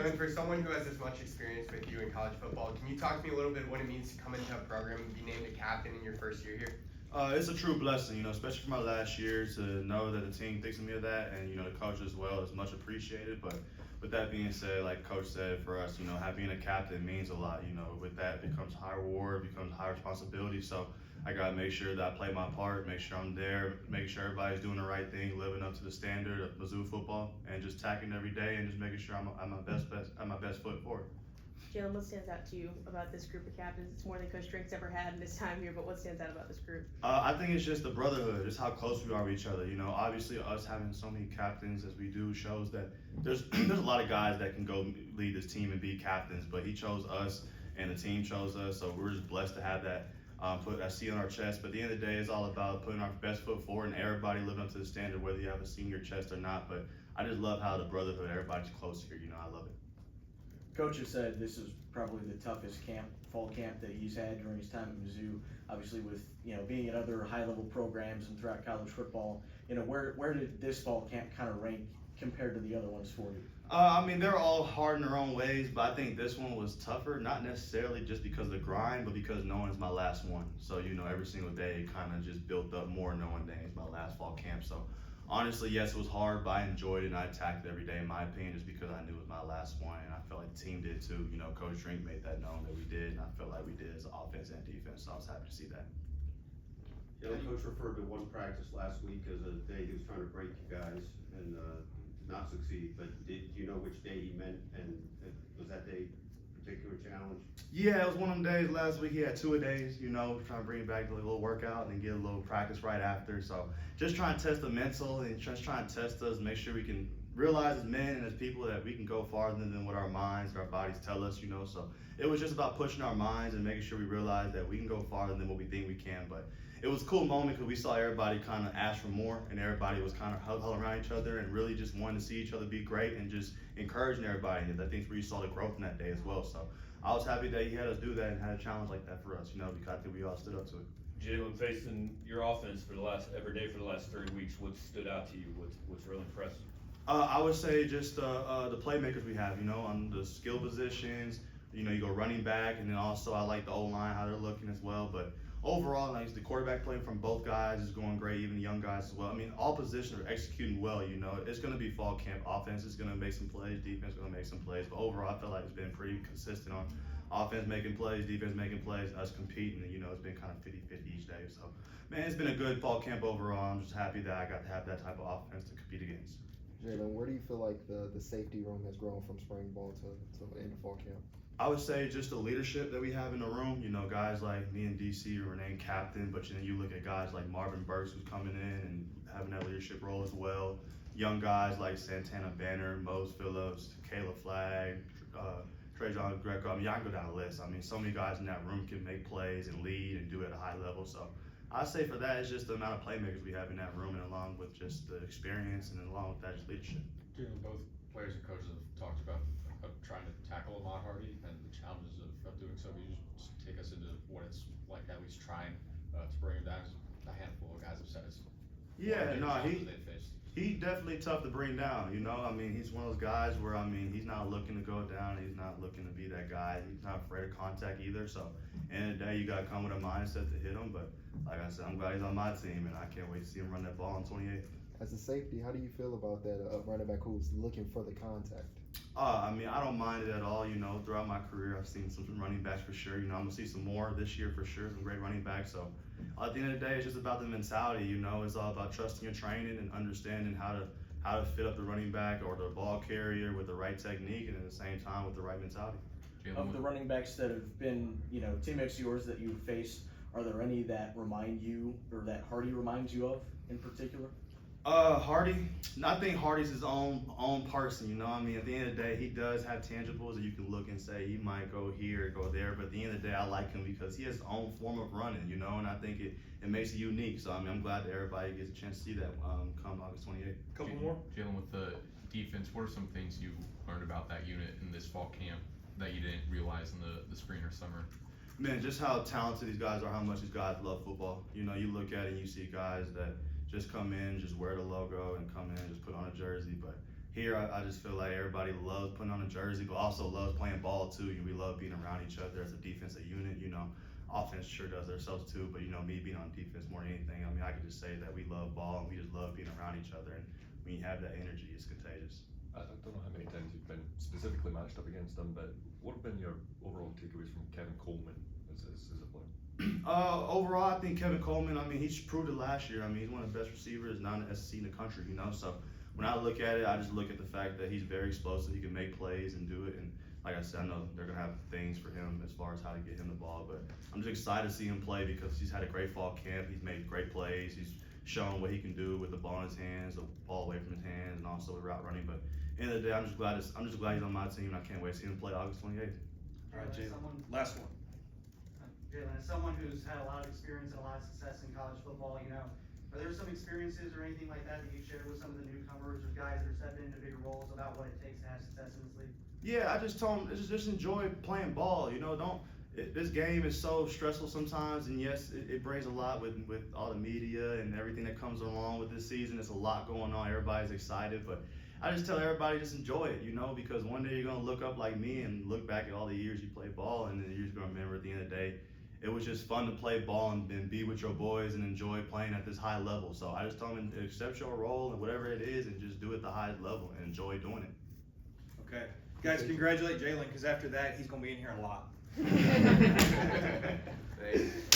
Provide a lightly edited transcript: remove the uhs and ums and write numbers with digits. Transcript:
Jalen, for someone who has as much experience with you in college football, can you talk to me a little bit what it means to come into a program and be named a captain in your first year here? It's a true blessing, especially for my last year to know that the team thinks of me of that, and the coach as well is much appreciated. But with that being said, like Coach said, for us, being a captain means a lot. With that becomes high reward, becomes high responsibility. So I gotta make sure that I play my part, make sure I'm there, make sure everybody's doing the right thing, living up to the standard of Mizzou football, and just tacking every day and just making sure I'm my best foot forward. Jalen, what stands out to you about this group of captains? It's more than Coach Drink's ever had in this time here, but what stands out about this group? I think it's just the brotherhood, just how close we are with each other. Obviously us having so many captains as we do shows that there's there's a lot of guys that can go lead this team and be captains, but he chose us and the team chose us, so we're just blessed to have that put that C on our chest. But at the end of the day, it's all about putting our best foot forward and everybody living up to the standard, whether you have a senior chest or not. But I just love how the brotherhood, everybody's close here. I love it. Coach has said this is probably the toughest fall camp that he's had during his time at Mizzou. Obviously, with being in other high-level programs and throughout college football, where did this fall camp kind of rank compared to the other ones for you? They're all hard in their own ways, but I think this one was tougher, not necessarily just because of the grind, but because knowing it's my last one. So, every single day kind of just built up more knowing that it's my last fall camp. So, honestly, yes, it was hard, but I enjoyed it and I attacked it every day, in my opinion, just because I knew it was my last one. And I felt like the team did too. Coach Drink made that known that we did, and I felt like we did as offense and defense. So I was happy to see that. Yeah, the coach referred to one practice last week as a day he was trying to break you guys and not succeed. But do you know which day he meant, and was that day a particular challenge? Yeah, it was one of them days last week. He had 2 days, trying to bring back a little workout and get a little practice right after. So just trying to test the mental and just trying to test us, make sure we can realize as men and as people that we can go farther than what our minds, our bodies tell us, So it was just about pushing our minds and making sure we realize that we can go farther than what we think we can. But it was a cool moment because we saw everybody kind of ask for more, and everybody was kind of huddling around each other and really just wanting to see each other be great and just encouraging everybody. And I think we saw the growth in that day as well. So I was happy that he had us do that and had a challenge like that for us, because I think we all stood up to it. Jalen, facing your offense for every day for the last 3 weeks, what stood out to you? What's really impressive? I would say just the playmakers we have, on the skill positions. You go running back, and then also I like the O-line, how they're looking as well. But overall, like the quarterback play from both guys is going great, even the young guys as well. All positions are executing well. It's going to be fall camp. Offense is going to make some plays, defense is going to make some plays. But overall, I feel like it's been pretty consistent on offense making plays, defense making plays, us competing. And, it's been kind of 50-50 each day. So, man, it's been a good fall camp overall. I'm just happy that I got to have that type of offense to compete against. Jalen, where do you feel like the safety room has grown from spring ball to the end of fall camp? I would say just the leadership that we have in the room. Guys like me and DC were named captain, but then you look at guys like Marvin Burks who's coming in and having that leadership role as well. Young guys like Santana Banner, Mose Phillips, Caleb Flagg, Trajan Greco. I can go down the list. So many guys in that room can make plays and lead and do it at a high level. So I'd say for that, it's just the amount of playmakers we have in that room, and along with just the experience, and then along with that, just leadership. Jalen, both players and coaches have talked about trying to tackle Ahmad Hardy and the challenges of doing so. Can you just take us into what it's like, at least trying to bring him down? A handful of guys have said it's he's definitely tough to bring down. He's one of those guys where he's not looking to go down. He's not looking to be that guy. He's not afraid of contact either. So, end of the day, you got to come with a mindset to hit him. But like I said, I'm glad he's on my team, and I can't wait to see him run that ball on 28. As a safety, how do you feel about that running back who's looking for the contact? I don't mind it at all. Throughout my career, I've seen some running backs for sure. I'm gonna see some more this year for sure. Some great running backs. So at the end of the day, it's just about the mentality. It's all about trusting your training and understanding how to fit up the running back or the ball carrier with the right technique, and at the same time with the right mentality. Of the running backs that have been, teammates of yours that you've faced, are there any that remind you, or that Hardy reminds you of in particular? Hardy, I think Hardy's his own person, At the end of the day, he does have tangibles that you can look and say he might go here, go there, but at the end of the day, I like him because he has his own form of running, and I think it makes it unique. So, I'm glad that everybody gets a chance to see that come August 28th. Couple more? Jalen, with the defense, what are some things you learned about that unit in this fall camp that you didn't realize in the spring or summer? Man, just how talented these guys are, how much these guys love football. You look at it and you see guys that just come in, just wear the logo and come in, just put on a jersey. But here I just feel like everybody loves putting on a jersey, but also loves playing ball too. We love being around each other as a defensive unit. Offense sure does themselves too, but me being on defense more than anything, I can just say that we love ball and we just love being around each other. And when you have that energy, it's contagious. I don't know how many times you've been specifically matched up against him, but what have been your overall takeaways from Kevin Coleman as a player? Overall, I think Kevin Coleman, he's proved it last year. He's one of the best receivers, not in the SEC in the country, So when I look at it, I just look at the fact that he's very explosive. He can make plays and do it. And like I said, I know they're going to have things for him as far as how to get him the ball. But I'm just excited to see him play because he's had a great fall camp. He's made great plays. He's shown what he can do with the ball in his hands, the ball away from his hands, and also with route running. But at the end of the day, I'm just glad he's on my team. And I can't wait to see him play August 28th. All right, Jalen. Last one. Jalen, as someone who's had a lot of experience and a lot of success in college football, are there some experiences or anything like that you share with some of the newcomers or guys that are stepping into bigger roles about what it takes to have success in this league? Yeah, I just told him just enjoy playing ball. This game is so stressful sometimes, and yes, it brings a lot with all the media and everything that comes along with this season. It's a lot going on. Everybody's excited, but I just tell everybody just enjoy it, because one day you're gonna look up like me and look back at all the years you played ball, and then you're just gonna remember at the end of the day, it was just fun to play ball and be with your boys and enjoy playing at this high level. So I just tell them to accept your role and whatever it is, and just do it at the highest level and enjoy doing it. Okay. Guys, congratulate Jalen, because after that, he's going to be in here a lot. Thanks.